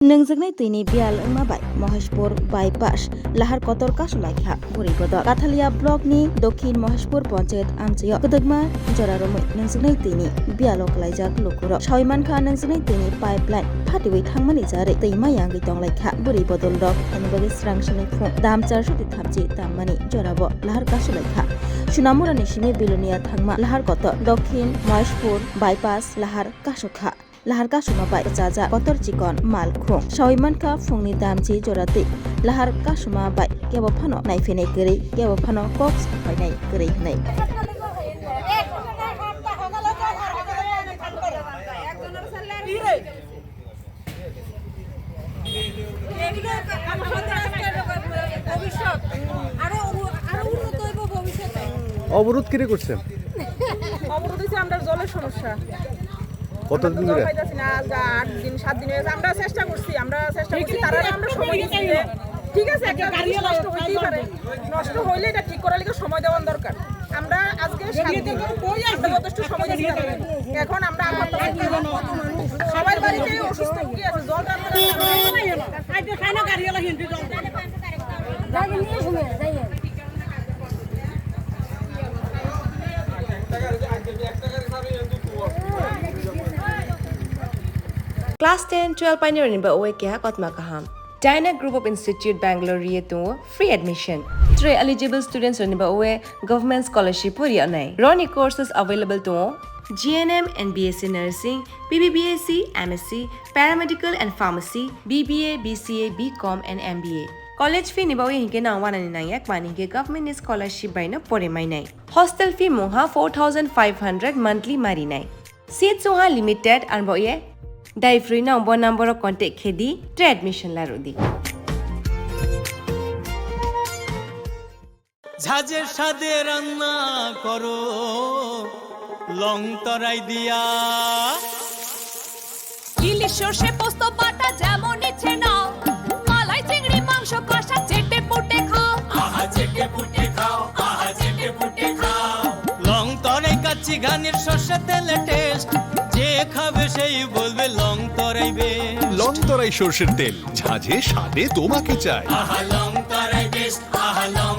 Nungjaknai tini bial mabai Maheshpur Bypasso Lahar kotor Kasulaikha Bwrwi Bodol Kathalia blok ni Dokhin Maheshpur Panchayat Amchayo Kedegma Joraromoi Nungjaknai tini bialo kalaijak lukuro Soimankha Nungjaknai tini pipeline phatiwi thangmani jare teima yangi tonglaikha Bwrwi Bodolrog hanibagi Swrangchati phung dam 433 tammani jorabo Lahar Kasulaikha Sunamurani simi bilonia thangma Lahar kotor Dokhin Maheshpur Bypasso Lahar Kasukha Lahar kasuma bai jaja kotor chikon mal khung Soimankha phungni damji jorati Lahar kasuma bai kebo phano naifenai gori kebo phano box phainai gori hnai অবরোধ কিরে করছে অবরোধ হচ্ছে আমরা জলের সমস্যা কতদিন ধরে না 8 দিন 7 দিন হয়েছে আমরা চেষ্টা করছি তারা আমরা সময় দিচ্ছি ঠিক আছে একটা গাড়ি নষ্ট হইতেই পারে নষ্ট হইলে এটা ঠিক করার লাগে সময় দেওয়ার দরকার আমরা আজকে 7 দিন যথেষ্ট সময় দিচ্ছি এখন আমরা সবার বাড়িতে অসুস্থ কি আছে জল Class 10, 12 pioneer in Bwrwi kya kotma kaham. Dyna Group of Institute Bangalore to free admission. 3 eligible students in Bwrwi government scholarship puri anai. Roni courses available to GNM and BSc Nursing, BBBSc, MSc, Paramedical and Pharmacy, BBA, BCA, BCom and MBA. College fee nibawi hinke na 199 mani ke government scholarship by no pore mai nai. Hostel fee moha 4500 monthly mari nai. Seats soha limited and boye Dai free na umbo number of contact khedi to admission la rodi. ঝাঁঝের সাদে রান্না করো long তরাই দিয়া ইলিশ সর্ষে পোস্ত বাটা যেমন ইচ্ছে নাও মালাই চিংড়ি মাংস কষা চেটে পুটে খাও আহা চেটে পুটে খাও আহা চেটে পুটে খাও লং তরাই কাচ্চি ঘানির সর্ষে তেলে টেস্ট যে খাবে সেই বলবে লং তরাইবে লং তরাই সরষের তেল ঝাঁঝে স্বাদে তোমাকে চাই আহা লং তরাই বেস্ট আহা লং